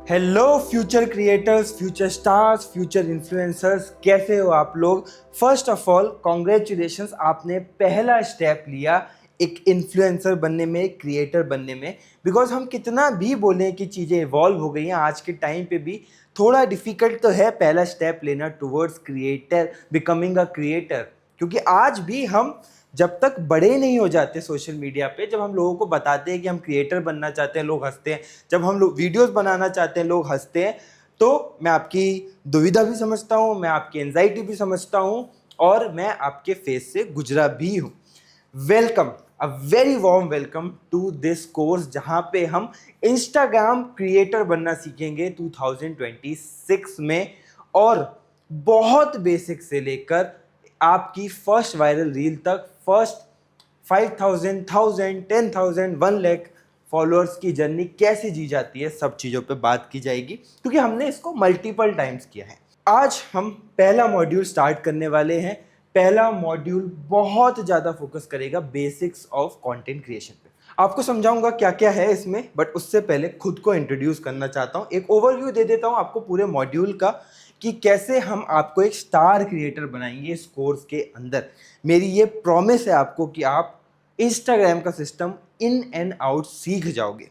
Hello future creators, future stars, future influencers, कैसे हो आप लोग। फर्स्ट ऑफ ऑल कॉन्ग्रेचुलेशंस, आपने पहला स्टेप लिया एक इन्फ्लुएंसर बनने में, एक क्रिएटर बनने में। बिकॉज हम कितना भी बोलें कि चीज़ें इवॉल्व हो गई हैं, आज के टाइम पे भी थोड़ा डिफिकल्ट तो है पहला स्टेप लेना towards creator, becoming a creator. क्योंकि आज भी हम जब तक बड़े नहीं हो जाते सोशल मीडिया पे, जब हम लोगों को बताते हैं कि हम क्रिएटर बनना चाहते हैं, लोग हंसते हैं। जब हम लोग वीडियोस बनाना चाहते हैं, लोग हंसते हैं। तो मैं आपकी दुविधा भी समझता हूँ, मैं आपकी एंजाइटी भी समझता हूँ, और मैं आपके फेस से गुजरा भी हूँ। Welcome, a very warm welcome to this course, जहाँ पे हम इंस्टाग्राम क्रिएटर बनना सीखेंगे 2026 में। और बहुत बेसिक से लेकर आपकी फर्स्ट वायरल रील तक, फर्स्ट 5,000, 1000, 10,000, 1 लाख फॉलोअर्स की जर्नी कैसे जी जाती है, सब चीज़ों पे बात की जाएगी। क्योंकि हमने इसको मल्टीपल टाइम्स किया है। आज हम पहला मॉड्यूल स्टार्ट करने वाले हैं। पहला मॉड्यूल बहुत ज़्यादा फोकस करेगा बेसिक्स ऑफ कंटेंट क्रिएशन पे। आपको समझाऊंगा क्या क्या है इसमें, बट उससे पहले खुद को इंट्रोड्यूस करना चाहता हूँ। एक ओवरव्यू दे देता हूँ आपको पूरे मॉड्यूल का, कि कैसे हम आपको एक स्टार क्रिएटर बनाएंगे इस कोर्स के अंदर। मेरी ये प्रॉमिस है आपको कि आप इंस्टाग्राम का सिस्टम इन एंड आउट सीख जाओगे।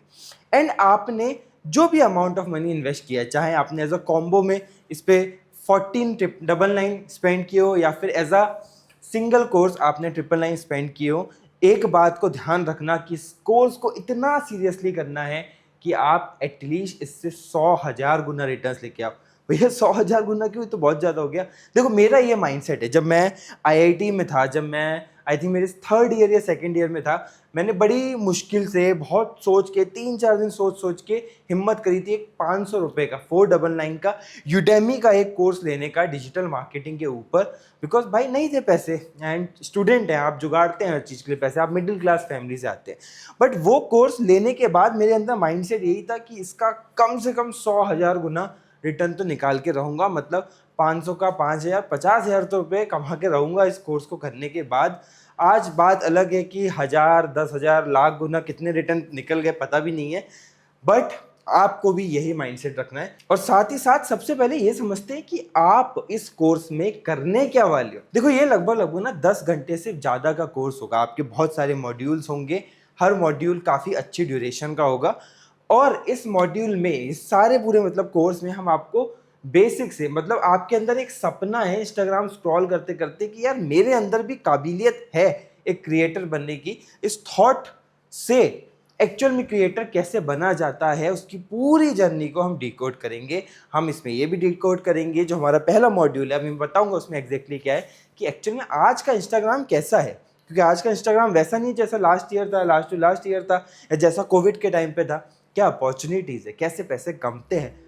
एंड आपने जो भी अमाउंट ऑफ मनी इन्वेस्ट किया है, चाहे आपने एज अ कॉम्बो में इस पे 14,999 स्पेंड किए हो, या फिर एज अ सिंगल कोर्स आपने 999 स्पेंड किए हो, एक बात को ध्यान रखना कि इस कोर्स को इतना सीरियसली करना है कि आप एटलीस्ट इससे 100,000 गुना रिटर्न्स लेके आओ। भैया 100,000 गुना क्यों, तो बहुत ज़्यादा हो गया। देखो मेरा ये माइंडसेट है, जब मैं आईआईटी में था, जब मैं आई थिंक मेरे थर्ड ईयर या सेकंड ईयर में था, मैंने बड़ी मुश्किल से बहुत सोच के 3-4 दिन सोच सोच के हिम्मत करी थी एक 500 रुपये का 499 का यूडेमी का एक कोर्स लेने का डिजिटल मार्केटिंग के ऊपर। बिकॉज भाई नहीं थे पैसे, एंड स्टूडेंट हैं आप, जुगाड़ते हैं हर चीज़ के लिए पैसे, आप मिडिल क्लास फैमिली से आते हैं। बट वो कोर्स लेने के बाद मेरे अंदर माइंडसेट यही था कि इसका कम से कम 100,000 गुना रिटर्न तो निकाल के रहूँगा। मतलब 500 का 5,000, 50,000 तो रुपये कमा के रहूँगा इस कोर्स को करने के बाद। आज बात अलग है कि 1,000, 10,000, लाख गुना कितने रिटर्न निकल गए पता भी नहीं है। बट आपको भी यही माइंडसेट रखना है। और साथ ही साथ सबसे पहले ये समझते हैं कि आप इस कोर्स में करने क्या वाले हो। देखो ये लगभग ना 10 घंटे से ज़्यादा का कोर्स होगा, आपके बहुत सारे मॉड्यूल्स होंगे, हर मॉड्यूल काफ़ी अच्छी ड्यूरेशन का होगा। और इस मॉड्यूल में, इस सारे पूरे मतलब कोर्स में, हम आपको बेसिक से, मतलब आपके अंदर एक सपना है इंस्टाग्राम स्क्रॉल करते करते कि यार मेरे अंदर भी काबिलियत है एक क्रिएटर बनने की, इस थॉट से एक्चुअल में क्रिएटर कैसे बना जाता है, उसकी पूरी जर्नी को हम डिकोड करेंगे। हम इसमें ये भी डिकोड करेंगे, जो हमारा पहला मॉड्यूल है अभी मैं बताऊंगा उसमें एग्जैक्टली क्या है, कि एक्चुअल में आज का इंस्टाग्राम कैसा है। क्योंकि आज का इंस्टाग्राम वैसा नहीं जैसा लास्ट ईयर था, लास्ट टू लास्ट ईयर था, या जैसा कोविड के टाइम पे था। क्या अपॉर्चुनिटीज़ है, कैसे पैसे कमते हैं।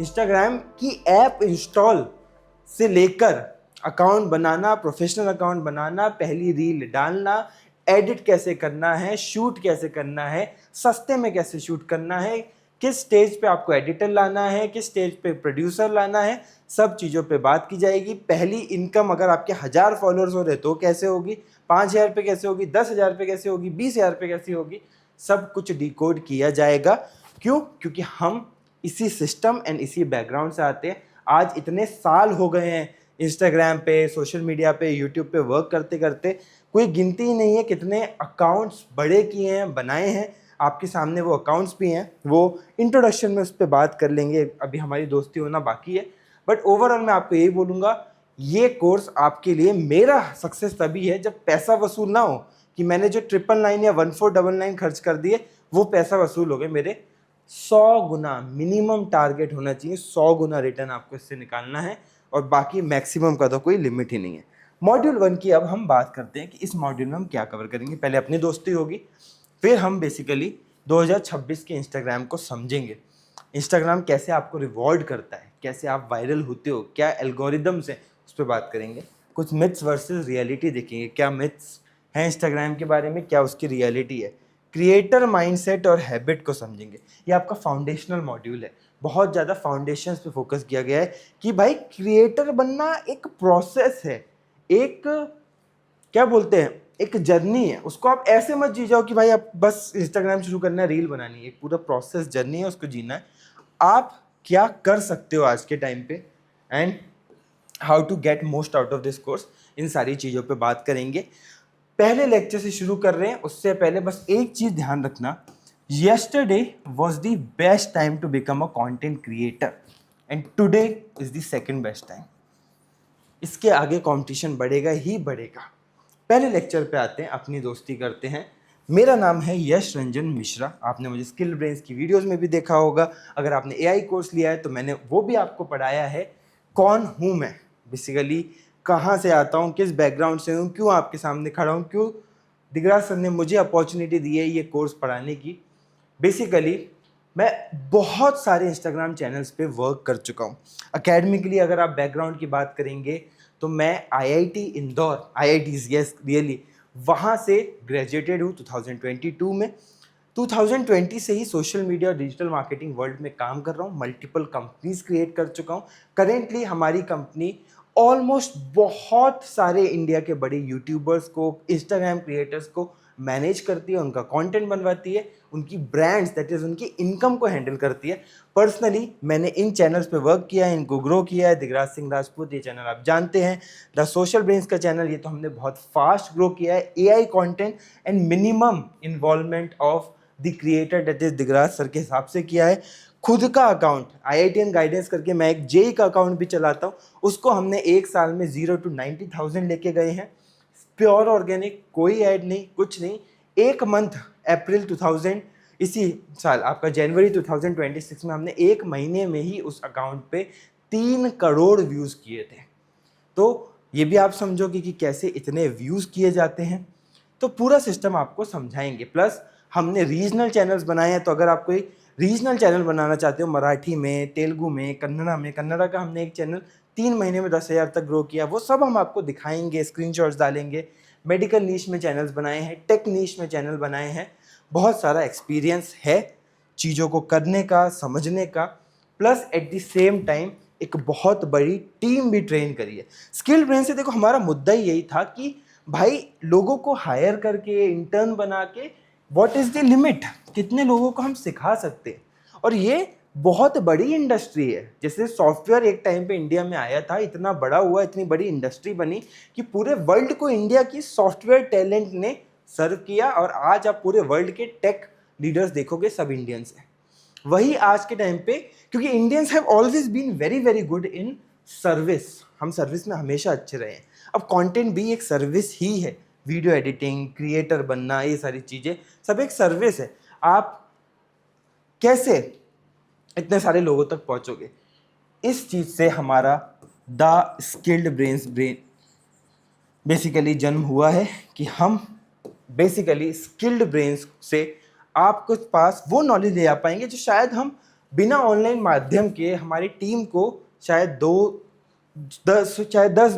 इंस्टाग्राम की ऐप इंस्टॉल से लेकर अकाउंट बनाना, प्रोफेशनल अकाउंट बनाना, पहली रील डालना, एडिट कैसे करना है, शूट कैसे करना है, सस्ते में कैसे शूट करना है, किस स्टेज पे आपको एडिटर लाना है, किस स्टेज पे प्रोड्यूसर लाना है, सब चीज़ों पे बात की जाएगी। पहली इनकम अगर आपके 1,000 फॉलोअर्स हो रहे तो कैसे होगी, 5,000 पे कैसे होगी, 10,000 पे कैसे होगी, 20,000 पे कैसे होगी, सब कुछ डिकोड किया जाएगा। क्यों? क्योंकि हम इसी सिस्टम एंड इसी बैकग्राउंड से आते हैं। आज इतने साल हो गए हैं इंस्टाग्राम पे, सोशल मीडिया पे, यूट्यूब पे वर्क करते करते, कोई गिनती ही नहीं है कितने अकाउंट्स बड़े किए हैं, बनाए हैं। आपके सामने वो अकाउंट्स भी हैं, वो इंट्रोडक्शन में उस पर बात कर लेंगे, अभी हमारी दोस्ती होना बाकी है। बट ओवरऑल मैं आपको यही बोलूँगा, ये कोर्स आपके लिए, मेरा सक्सेस तभी है जब पैसा वसूल ना हो, कि मैंने जो 999 या 1499 खर्च कर दिए वो पैसा वसूल हो गए मेरे। 100 गुना मिनिमम टारगेट होना चाहिए, 100 गुना रिटर्न आपको इससे निकालना है, और बाकी मैक्सिमम का तो कोई लिमिट ही नहीं है। मॉड्यूल 1 की अब हम बात करते हैं कि इस मॉड्यूल में हम क्या कवर करेंगे। पहले अपनी दोस्ती होगी, फिर हम बेसिकली 2026 के इंस्टाग्राम को समझेंगे। इंस्टाग्राम कैसे आपको रिवॉर्ड करता है, कैसे आप वायरल होते हो, क्या एल्गोरिदम्स हैं, उस पर बात करेंगे। कुछ मिथ्स वर्सेस रियलिटी देखेंगे, क्या मिथ्स हैं इंस्टाग्राम के बारे में, क्या उसकी रियलिटी है। क्रिएटर माइंडसेट और हैबिट को समझेंगे। ये आपका फाउंडेशनल मॉड्यूल है। बहुत ज़्यादा फाउंडेशंस पे फोकस किया गया है कि भाई क्रिएटर बनना एक प्रोसेस है, एक क्या बोलते हैं, एक जर्नी है। उसको आप ऐसे मत जी जाओ कि भाई आप बस इंस्टाग्राम शुरू करना है, रील बनानी है। एक पूरा प्रोसेस जर्नी है, उसको जीना है। आप क्या कर सकते हो आज के टाइम पे and how to get most out of this course, इन सारी चीज़ों पे बात करेंगे। पहले लेक्चर से शुरू कर रहे हैं, उससे पहले बस एक चीज़ ध्यान रखना, yesterday was the best time to become a content creator and today is the second best time। इसके आगे कंपटीशन बढ़ेगा ही बढ़ेगा। पहले लेक्चर पे आते हैं, अपनी दोस्ती करते हैं। मेरा नाम है यश रंजन मिश्रा। आपने मुझे स्किल ब्रेन्स की वीडियोस में भी देखा होगा। अगर आपने एआई कोर्स लिया है तो मैंने वो भी आपको पढ़ाया है। कौन हूँ मैं, बेसिकली कहाँ से आता हूँ, किस बैकग्राउंड से हूँ, क्यों आपके सामने खड़ा हूँ, क्यों दिगराज सर ने मुझे अपॉर्चुनिटी दी है ये कोर्स पढ़ाने की। बेसिकली मैं बहुत सारे इंस्टाग्राम चैनल्स पे वर्क कर चुका हूँ। अकेडमिकली अगर आप बैकग्राउंड की बात करेंगे तो मैं IIT Indore, IITs yes really, वहाँ से ग्रेजुएटेड हूँ 2022 में। 2020 से ही सोशल मीडिया और डिजिटल मार्केटिंग वर्ल्ड में काम कर रहा हूँ। मल्टीपल कंपनीज क्रिएट कर चुका हूँ। करेंटली हमारी कंपनी ऑलमोस्ट बहुत सारे इंडिया के बड़े यूट्यूबर्स को, इंस्टाग्राम क्रिएटर्स को मैनेज करती है, उनका कंटेंट बनवाती है, उनकी ब्रांड्स दैट इज़ उनकी इनकम को हैंडल करती है। पर्सनली मैंने इन चैनल्स पे वर्क किया है, इनको ग्रो किया है। दिगराज सिंह राजपूत, ये चैनल आप जानते हैं। द सोशल ब्रेन्स का चैनल, ये तो हमने बहुत फास्ट ग्रो किया है। AI content and minimum involvement of the creator that is Digraj sir के हिसाब से किया है। खुद का अकाउंट IITian गाइडेंस करके मैं एक जेई का अकाउंट भी चलाता हूँ, उसको हमने एक साल में 0 to 90,000 लेके गए हैं। प्योर ऑर्गेनिक, कोई ऐड नहीं, कुछ नहीं। एक मंथ अप्रैल 2000 इसी साल आपका जनवरी 2026 में हमने एक महीने में ही उस अकाउंट पे 3 करोड़ व्यूज़ किए थे। तो ये भी आप समझोगे कि कैसे इतने व्यूज़ किए जाते हैं। तो पूरा सिस्टम आपको समझाएंगे। प्लस हमने रीजनल चैनल्स बनाए हैं, तो अगर आप कोई रीजनल चैनल बनाना चाहते हो, मराठी में, तेलुगु में, कन्नड़ा का हमने एक चैनल 3 महीने में 10,000 तक ग्रो किया, वो सब हम आपको दिखाएंगे, स्क्रीनशॉट्स डालेंगे। मेडिकल नीश में चैनल्स बनाए हैं, टेक नीश में चैनल बनाए हैं। बहुत सारा एक्सपीरियंस है चीज़ों को करने का, समझने का। Plus at the same time एक बहुत बड़ी टीम भी ट्रेन करी है। स्किल ब्रेन से देखो, हमारा मुद्दा ही यही था कि भाई लोगों को हायर करके, इंटर्न बना के, व्हाट इज़ द लिमिट, कितने लोगों को हम सिखा सकते हैं। और ये बहुत बड़ी इंडस्ट्री है। जैसे सॉफ्टवेयर एक टाइम पे इंडिया में आया था, इतना बड़ा हुआ, इतनी बड़ी इंडस्ट्री बनी कि पूरे वर्ल्ड को इंडिया की सॉफ्टवेयर टैलेंट ने सर्व किया। और आज आप पूरे वर्ल्ड के टेक लीडर्स देखोगे, सब इंडियंस हैं। वही आज के टाइम पे, क्योंकि Indians have always been very very good in service, हम सर्विस में हमेशा अच्छे रहे हैं। अब कंटेंट भी एक सर्विस ही है। वीडियो एडिटिंग, क्रिएटर बनना, ये सारी चीज़ें सब एक सर्विस है। आप कैसे इतने सारे लोगों तक पहुंचोगे, इस चीज़ से हमारा द स्किल्ड ब्रेन्स बेसिकली जन्म हुआ है कि हम बेसिकली स्किल्ड ब्रेन्स से आपके पास वो नॉलेज ले आ पाएंगे जो शायद हम बिना ऑनलाइन माध्यम के हमारी टीम को शायद 10,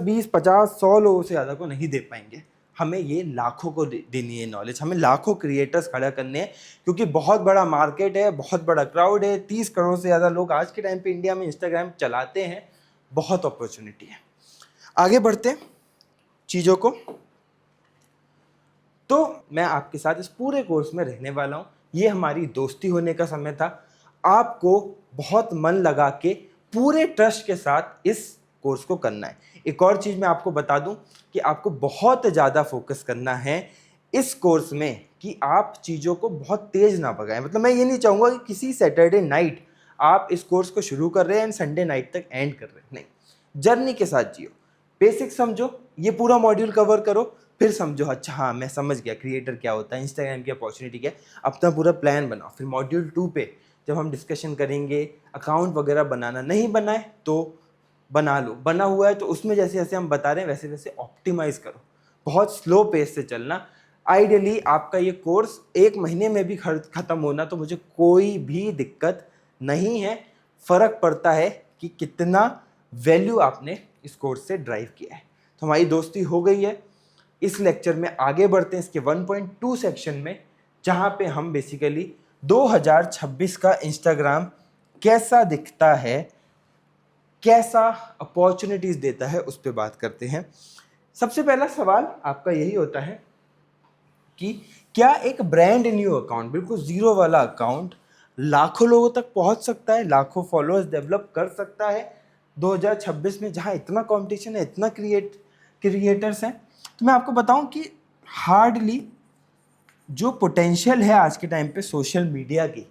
20, 50, 100 लोगों से ज़्यादा को नहीं दे पाएंगे। हमें ये लाखों को देनी है नॉलेज, हमें लाखों क्रिएटर्स खड़ा करने हैं, क्योंकि बहुत बड़ा मार्केट है, बहुत बड़ा क्राउड है। 30 करोड़ से ज़्यादा लोग आज के टाइम पे इंडिया में इंस्टाग्राम चलाते हैं। बहुत अपॉर्चुनिटी है। आगे बढ़ते हैं चीज़ों को। तो मैं आपके साथ इस पूरे कोर्स में रहने वाला हूँ। ये हमारी दोस्ती होने का समय था। आपको बहुत मन लगा के पूरे ट्रस्ट के साथ इस कोर्स को करना है। एक और चीज़ मैं आपको बता दूं कि आपको बहुत ज़्यादा फोकस करना है इस कोर्स में, कि आप चीज़ों को बहुत तेज़ ना भगाएं। मतलब मैं ये नहीं चाहूँगा कि किसी सैटरडे नाइट आप इस कोर्स को शुरू कर रहे हैं एंड संडे नाइट तक एंड कर रहे हैं। नहीं, जर्नी के साथ जियो। बेसिक समझो, ये पूरा मॉड्यूल कवर करो, फिर समझो अच्छा हाँ मैं समझ गया क्रिएटर क्या होता है, इंस्टाग्राम की अपॉर्चुनिटी क्या है। अपना पूरा प्लान बनाओ। फिर मॉड्यूल 2 पे जब हम डिस्कशन करेंगे, अकाउंट वगैरह बनाना नहीं बनाए तो बना लो, बना हुआ है तो उसमें जैसे जैसे हम बता रहे हैं वैसे वैसे ऑप्टिमाइज़ करो। बहुत स्लो पेस से चलना। आइडियली आपका ये कोर्स 1 महीने में भी ख़त्म होना तो मुझे कोई भी दिक्कत नहीं है। फ़र्क पड़ता है कि कितना वैल्यू आपने इस कोर्स से ड्राइव किया है। तो हमारी दोस्ती हो गई है। इस लेक्चर में आगे बढ़ते हैं इसके 1.2 सेक्शन में, जहाँ पे हम बेसिकली 2026 का इंस्टाग्राम कैसा दिखता है, कैसा अपॉर्चुनिटीज देता है, उस पर बात करते हैं। सबसे पहला सवाल आपका यही होता है कि क्या एक ब्रांड न्यू अकाउंट, बिल्कुल जीरो वाला अकाउंट लाखों लोगों तक पहुंच सकता है, लाखों फॉलोअर्स डेवलप कर सकता है 2026 में, जहां इतना कंपटीशन है, इतना क्रिएटर्स हैं? तो मैं आपको बताऊं कि हार्डली जो पोटेंशियल है आज के टाइम पे सोशल मीडिया की,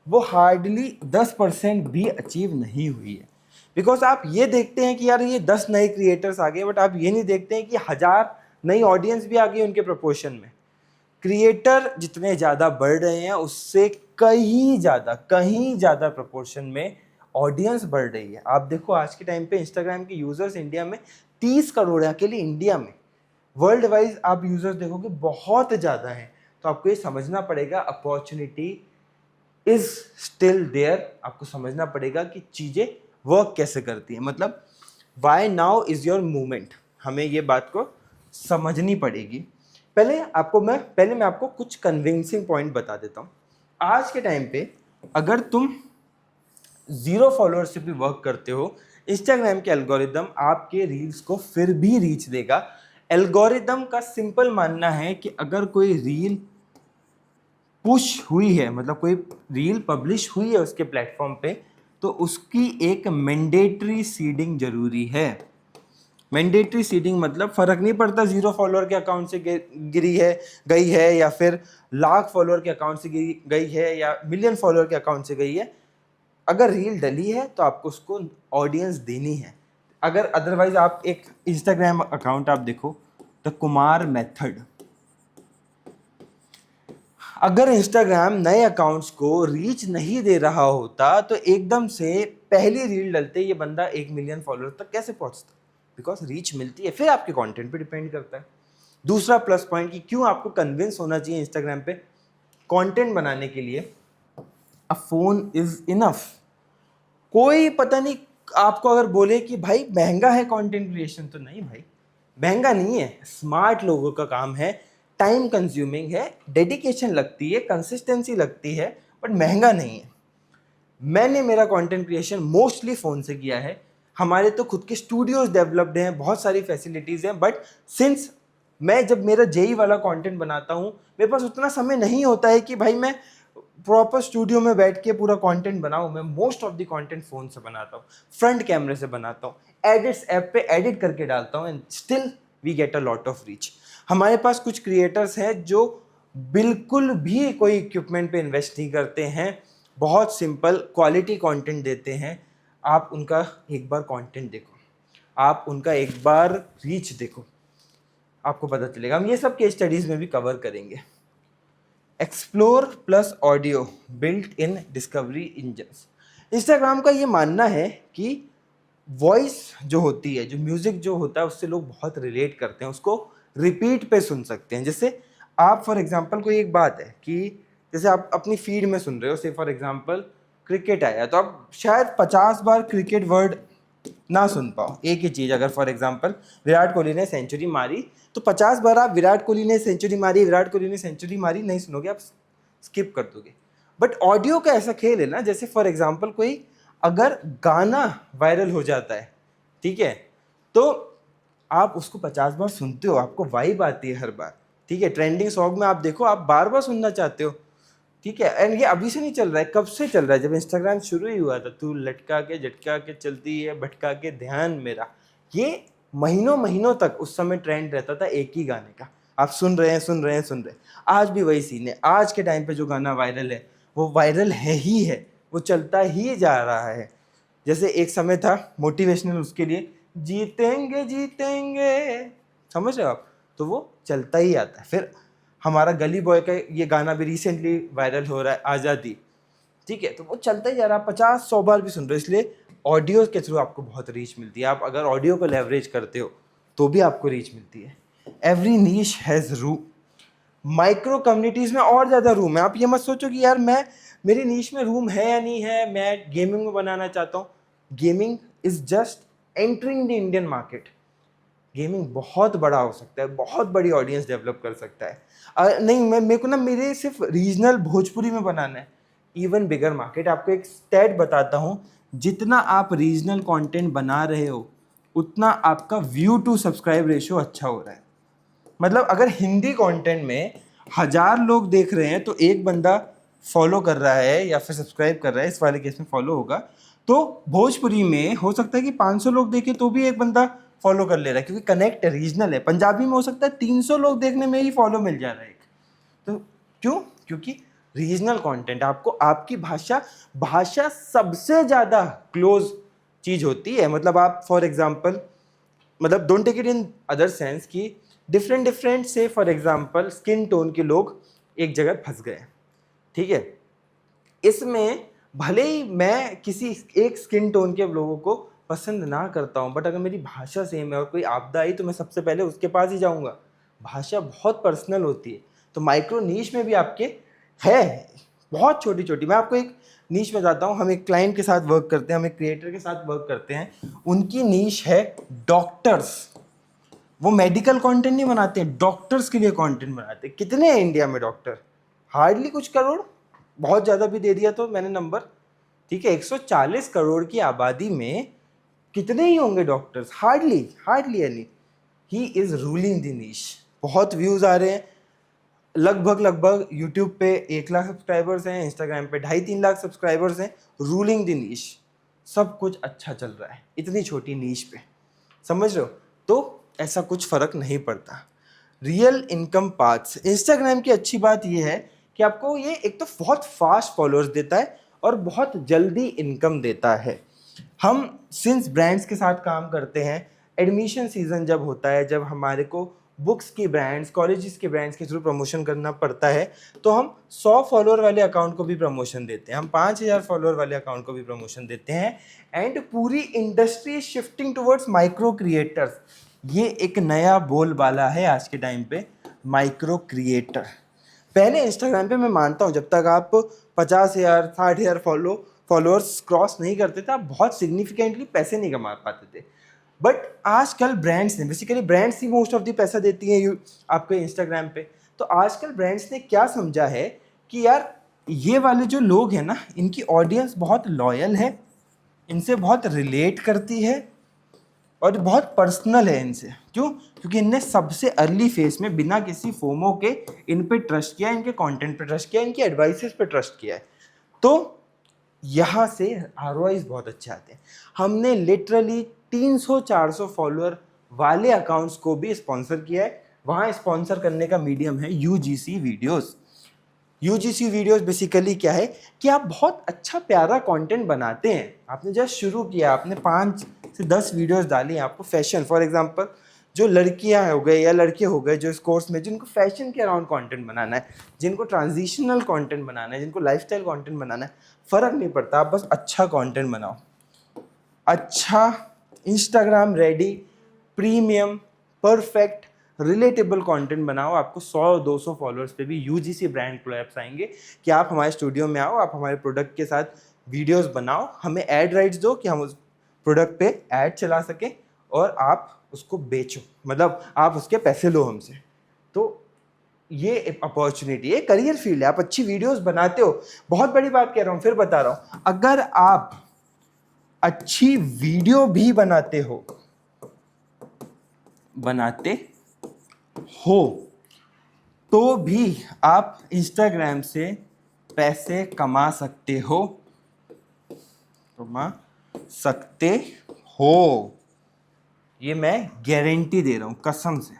वो हार्डली 10% भी अचीव नहीं हुई है। बिकॉज आप ये देखते हैं कि यार ये 10 नए क्रिएटर्स आ गए, बट आप ये नहीं देखते हैं कि 1000 नई ऑडियंस भी आ गई उनके प्रोपोर्शन में। क्रिएटर जितने ज़्यादा बढ़ रहे हैं उससे कहीं ज़्यादा प्रोपोर्शन में ऑडियंस बढ़ रही है। आप देखो आज के टाइम पे इंस्टाग्राम के यूज़र्स इंडिया में 30 करोड़ है अकेले इंडिया में। वर्ल्ड वाइज आप यूज़र्स देखोगे बहुत ज़्यादा हैं। तो आपको ये समझना पड़ेगा अपॉर्चुनिटी इज स्टिल देयर। आपको समझना पड़ेगा कि चीज़ें वर्क कैसे करती हैं, मतलब why now is your movement. हमें ये बात को समझनी पड़ेगी। पहले मैं आपको कुछ कन्विंसिंग पॉइंट बता देता हूँ। आज के टाइम पे अगर तुम जीरो फॉलोअर्स से भी वर्क करते हो, इंस्टाग्राम के एल्गोरिदम आपके रील्स को फिर भी रीच देगा। एल्गोरिदम का सिंपल मानना है कि अगर कोई रील पुश हुई है, मतलब कोई रील पब्लिश हुई है उसके प्लेटफॉर्म पे, तो उसकी एक मैंडेटरी सीडिंग जरूरी है। मैंडेटरी सीडिंग मतलब फर्क नहीं पड़ता जीरो फॉलोअर के अकाउंट से गई है या फिर लाख फॉलोअर के अकाउंट से गई है या मिलियन फॉलोअर के अकाउंट से गई है। अगर रील डली है तो आपको उसको ऑडियंस देनी है। अगर अदरवाइज आप एक इंस्टाग्राम अकाउंट आप देखो, द कुमार मेथड, अगर इंस्टाग्राम नए अकाउंट्स को रीच नहीं दे रहा होता तो एकदम से पहली रील डलते ये बंदा 1 मिलियन फॉलोअर तक कैसे पहुंचता? बिकॉज रीच मिलती है, फिर आपके कंटेंट पे डिपेंड करता है। दूसरा प्लस पॉइंट कि क्यों आपको कन्विंस होना चाहिए इंस्टाग्राम पे कंटेंट बनाने के लिए, अ फोन इज इनफ। कोई पता नहीं आपको अगर बोले कि भाई महंगा है कंटेंट क्रिएशन, तो नहीं भाई, महंगा नहीं है। स्मार्ट लोगों का काम है, टाइम कंज्यूमिंग है, डेडिकेशन लगती है, कंसिस्टेंसी लगती है, बट महंगा नहीं है। मैंने मेरा कंटेंट क्रिएशन मोस्टली फ़ोन से किया है। हमारे तो खुद के स्टूडियोज डेवलप्ड हैं, बहुत सारी फैसिलिटीज़ हैं, बट सिंस मैं जब मेरा जेई वाला कंटेंट बनाता हूँ, मेरे पास उतना समय नहीं होता है कि भाई मैं प्रॉपर स्टूडियो में बैठ के पूरा कंटेंट बनाऊँ। मैं most of the content phone से बनाता हूँ, फ्रंट कैमरे से बनाता हूँ, एडिट्स ऐप पे एडिट करके डालता हूँ, and still we get a lot of reach. हमारे पास कुछ क्रिएटर्स हैं जो बिल्कुल भी कोई इक्विपमेंट पे इन्वेस्ट नहीं करते हैं, बहुत सिंपल क्वालिटी कंटेंट देते हैं। आप उनका एक बार कंटेंट देखो, आप उनका एक बार रीच देखो, आपको पता चलेगा। हम ये सब केस स्टडीज़ में भी कवर करेंगे। Explore plus audio built in discovery engines. Instagram का ये मानना है कि वॉइस जो होती है, जो म्यूज़िक जो होता है, उससे लोग बहुत रिलेट करते हैं, उसको रिपीट पे सुन सकते हैं। जैसे आप फॉर एग्जांपल कोई एक बात है कि जैसे आप अपनी फीड में सुन रहे हो, से फॉर एग्जांपल क्रिकेट आया, तो आप शायद 50 बार क्रिकेट वर्ड ना सुन पाओ। एक ही चीज़, अगर फॉर एग्जांपल विराट कोहली ने सेंचुरी मारी, तो 50 बार आप विराट कोहली ने सेंचुरी मारी नहीं सुनोगे, आप स्किप कर दोगे। बट ऑडियो का ऐसा खेल है ना, जैसे फॉर एग्जांपल कोई अगर गाना वायरल हो जाता है, ठीक है, तो आप उसको 50 बार सुनते हो, आपको वाइब आती है हर बार, ठीक है। ट्रेंडिंग सॉन्ग में आप देखो, आप बार बार सुनना चाहते हो, ठीक है। एंड ये अभी से नहीं चल रहा है, कब से चल रहा है? जब इंस्टाग्राम शुरू ही हुआ था, तू लटका के झटका के चलती है भटका के ध्यान मेरा, ये महीनों महीनों तक उस समय ट्रेंड रहता था एक ही गाने का। आप सुन रहे हैं। आज भी वही सीन है। आज के टाइम पे जो गाना वायरल है वो वायरल है, वो चलता ही जा रहा है। जैसे एक समय था मोटिवेशनल, उसके लिए जीतेंगे जीतेंगे, समझ रहे हो आप, तो वो चलता ही आता है। फिर हमारा गली बॉय का ये गाना भी रिसेंटली वायरल हो रहा है, आज़ादी, ठीक है, तो वो चलता ही जा रहा है, 50-100 बार भी सुन रहे हो। इसलिए ऑडियो के थ्रू आपको बहुत रीच मिलती है। आप अगर ऑडियो को लेवरेज करते हो तो भी आपको रीच मिलती है। Every niche has room. Micro communities में और ज़्यादा रूम है। आप ये मत सोचो कि यार मेरी नीश में रूम है या नहीं है, मैं गेमिंग में बनाना चाहता हूँ। Gaming is just entering the Indian market. Gaming बहुत बड़ा हो सकता है, बहुत बड़ी ऑडियंस डेवलप कर सकता है। नहीं, मेरे को ना मेरे सिर्फ रीजनल भोजपुरी में बनाना है, इवन बिगर मार्केट। आपको एक स्टैट बताता हूँ, जितना आप रीजनल कंटेंट बना रहे हो उतना आपका व्यू टू सब्सक्राइब रेशियो अच्छा हो रहा है। मतलब अगर हिंदी कंटेंट में 1000 लोग देख रहे हैं तो एक बंदा फॉलो कर रहा है या फिर सब्सक्राइब कर रहा है, इस वाले केस में फॉलो होगा, तो भोजपुरी में हो सकता है कि 500 लोग देखें तो भी एक बंदा फॉलो कर ले रहा है, क्योंकि कनेक्ट रीजनल है। पंजाबी में हो सकता है 300 लोग देखने में ही फॉलो मिल जा रहा है एक। तो क्यों? क्योंकि रीजनल कंटेंट आपको आपकी भाषा सबसे ज़्यादा क्लोज चीज़ होती है। मतलब आप फॉर एग्जांपल, मतलब don't take it in other sense कि डिफरेंट से फॉर एग्जांपल स्किन टोन के लोग एक जगह फंस गए, ठीक है। इसमें भले ही मैं किसी एक स्किन टोन के लोगों को पसंद ना करता हूँ, बट अगर मेरी भाषा सेम है और कोई आपदा आई तो मैं सबसे पहले उसके पास ही जाऊँगा। भाषा बहुत पर्सनल होती है। तो माइक्रो नीश में भी आपके है बहुत छोटी छोटी। मैं आपको एक नीश में जाता हूँ। हम एक क्लाइंट के साथ वर्क करते हैं, हम एक क्रिएटर के साथ वर्क करते हैं। उनकी नीश है डॉक्टर्स। वो मेडिकल कंटेंट नहीं बनाते हैं, डॉक्टर्स के लिए कंटेंट बनाते हैं। कितने हैं इंडिया में डॉक्टर? हार्डली कुछ करोड़, बहुत ज़्यादा भी दे दिया तो मैंने नंबर, ठीक है। 140 करोड़ की आबादी में कितने ही होंगे doctors? Hardly any. He is ruling the niche. बहुत व्यूज़ आ रहे हैं, लगभग यूट्यूब पे 1 लाख सब्सक्राइबर्स हैं, इंस्टाग्राम पे 2.5-3 लाख सब्सक्राइबर्स हैं। रूलिंग द नीश, सब कुछ अच्छा चल रहा है इतनी छोटी नीश पे, समझ रहे हो? तो ऐसा कुछ फ़र्क नहीं पड़ता। रियल इनकम पाथ्स, इंस्टाग्राम की अच्छी बात यह है कि आपको ये एक तो बहुत फास्ट फॉलोअर्स देता है और बहुत जल्दी इनकम देता है। हम सिंस ब्रांड्स के साथ काम करते हैं, एडमिशन सीज़न जब होता है, जब हमारे को बुक्स की ब्रांड्स, कॉलेजेस के ब्रांड्स के थ्रू प्रमोशन करना पड़ता है, तो हम 100 फॉलोअर वाले अकाउंट को भी प्रमोशन देते हैं, हम 5000 फॉलोअर वाले अकाउंट को भी प्रमोशन देते हैं। एंड पूरी industry shifting towards micro creators. ये एक नया बोलबाला है आज के टाइम पे, माइक्रो क्रिएटर। पहले इंस्टाग्राम पे मैं मानता हूँ जब तक आप 50,000 60,000 फॉलोअर्स क्रॉस नहीं करते थे, आप बहुत सिग्निफिकेंटली पैसे नहीं कमा पाते थे। बट आजकल ब्रांड्स ने, basically brands he most of the पैसा देती हैं आपके इंस्टाग्राम पे। तो आजकल ब्रांड्स ने क्या समझा है कि यार ये वाले जो लोग हैं ना, इनकी ऑडियंस बहुत लॉयल है, इनसे बहुत रिलेट करती है और बहुत पर्सनल है इनसे। क्यों? क्योंकि इनने सबसे अर्ली फेज में बिना किसी फोमो के इन पे ट्रस्ट किया, इनके कंटेंट पे ट्रस्ट किया, इनकी एडवाइसेस पे ट्रस्ट किया है। तो यहाँ से आरओआईज बहुत अच्छे आते हैं। हमने लिटरली 300-400 फॉलोअर वाले अकाउंट्स को भी स्पॉन्सर किया है। वहाँ स्पॉन्सर करने का मीडियम है UGC videos. UGC videos basically क्या है कि आप बहुत अच्छा प्यारा कंटेंट बनाते हैं, आपने जस्ट शुरू किया, आपने 5 से 10 वीडियोस डाली हैं, आपको फैशन फॉर एग्जांपल, जो लड़कियां हो गए या लड़के हो गए जो इस कोर्स में, जिनको फैशन के अराउंड कंटेंट बनाना है, जिनको ट्रांजिशनल कंटेंट बनाना है, जिनको लाइफस्टाइल कंटेंट बनाना है, फ़र्क नहीं पड़ता, आप बस अच्छा कंटेंट बनाओ, अच्छा Instagram ready premium perfect relatable content बनाओ। आपको 100-200 फॉलोअर्स पे भी यूजीसी ब्रांड कोलैब्स आएंगे कि आप हमारे स्टूडियो में आओ, आप हमारे प्रोडक्ट के साथ वीडियोस बनाओ, हमें ऐड राइट्स दो कि हम उस प्रोडक्ट पे ऐड चला सकें और आप उसको बेचो, मतलब आप उसके पैसे लो हमसे। तो ये एक अपॉर्चुनिटी है, करियर फील्ड है। आप अच्छी वीडियोस बनाते हो, बहुत बड़ी बात कह रहा हूँ, फिर बता रहा हूँ, अगर आप अच्छी वीडियो भी बनाते हो तो भी आप इंस्टाग्राम से पैसे कमा सकते हो। ये मैं गारंटी दे रहा हूँ कसम से।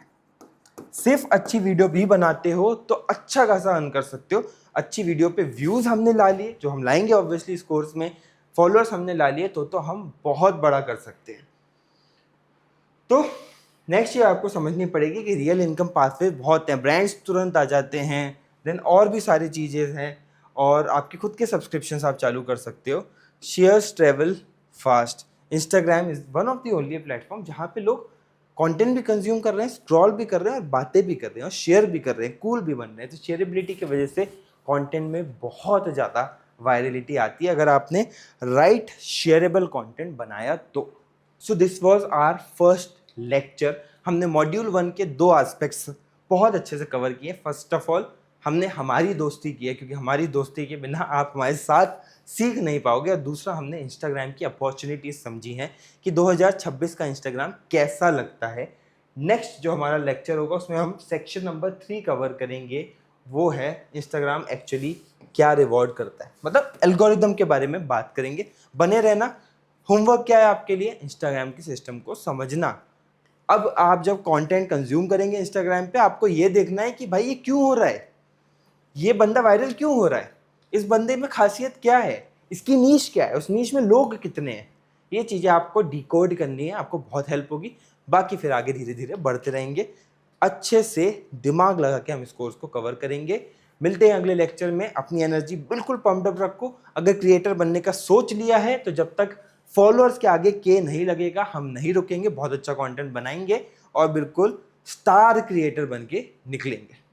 सिर्फ अच्छी वीडियो भी बनाते हो तो अच्छा खासा अर्न कर सकते हो। अच्छी वीडियो पे व्यूज़ हमने ला लिए, जो हम लाएंगे ऑब्वियसली इस कोर्स में, फॉलोअर्स हमने ला लिए, तो हम बहुत बड़ा कर सकते हैं। तो नेक्स्ट ये आपको समझनी पड़ेगी कि रियल इनकम पाथवे बहुत हैं, ब्रांड्स तुरंत आ जाते हैं, देन और भी सारी चीज़ें हैं, और आपके खुद के सब्सक्रिप्शन आप चालू कर सकते हो। Shares travel fast. Instagram is one of the only platform जहाँ पे लोग कंटेंट भी कंज्यूम कर रहे हैं, स्क्रॉल भी कर रहे हैं और बातें भी कर रहे हैं और शेयर भी कर रहे हैं, कूल भी बन रहे हैं। तो शेयरेबिलिटी की वजह से कंटेंट में बहुत ज़्यादा वायरलिटी आती है अगर आपने राइट शेयरेबल कंटेंट बनाया तो। So this was our first lecture. हमने मॉड्यूल 1 के 2 एस्पेक्ट्स बहुत अच्छे से कवर किए। फर्स्ट ऑफ ऑल हमने हमारी दोस्ती की है, क्योंकि हमारी दोस्ती के बिना आप हमारे साथ सीख नहीं पाओगे। और दूसरा, हमने इंस्टाग्राम की अपॉर्चुनिटीज समझी हैं कि 2026 का इंस्टाग्राम कैसा लगता है। नेक्स्ट जो हमारा लेक्चर होगा उसमें हम सेक्शन नंबर 3 कवर करेंगे, वो है इंस्टाग्राम एक्चुअली क्या रिवॉर्ड करता है, मतलब एल्गोरिदम के बारे में बात करेंगे। बने रहना। होमवर्क क्या है आपके लिए? इंस्टाग्राम के सिस्टम को समझना। अब आप जब कंटेंट कंज्यूम करेंगे इंस्टाग्राम पे, आपको ये देखना है कि भाई ये क्यों हो रहा है, ये बंदा वायरल क्यों हो रहा है, इस बंदे में खासियत क्या है, इसकी नीश क्या है, उस नीश में लोग कितने हैं। ये चीज़ें आपको डिकोड करनी है, आपको बहुत हेल्प होगी। बाकी फिर आगे धीरे धीरे बढ़ते रहेंगे। अच्छे से दिमाग लगा के हम इस कोर्स को कवर करेंगे। मिलते हैं अगले लेक्चर में। अपनी एनर्जी बिल्कुल पम्प्ड अप रखो। अगर क्रिएटर बनने का सोच लिया है तो जब तक फॉलोअर्स के आगे के नहीं लगेगा, हम नहीं रुकेंगे। बहुत अच्छा कंटेंट बनाएंगे और बिल्कुल स्टार क्रिएटर बन के निकलेंगे।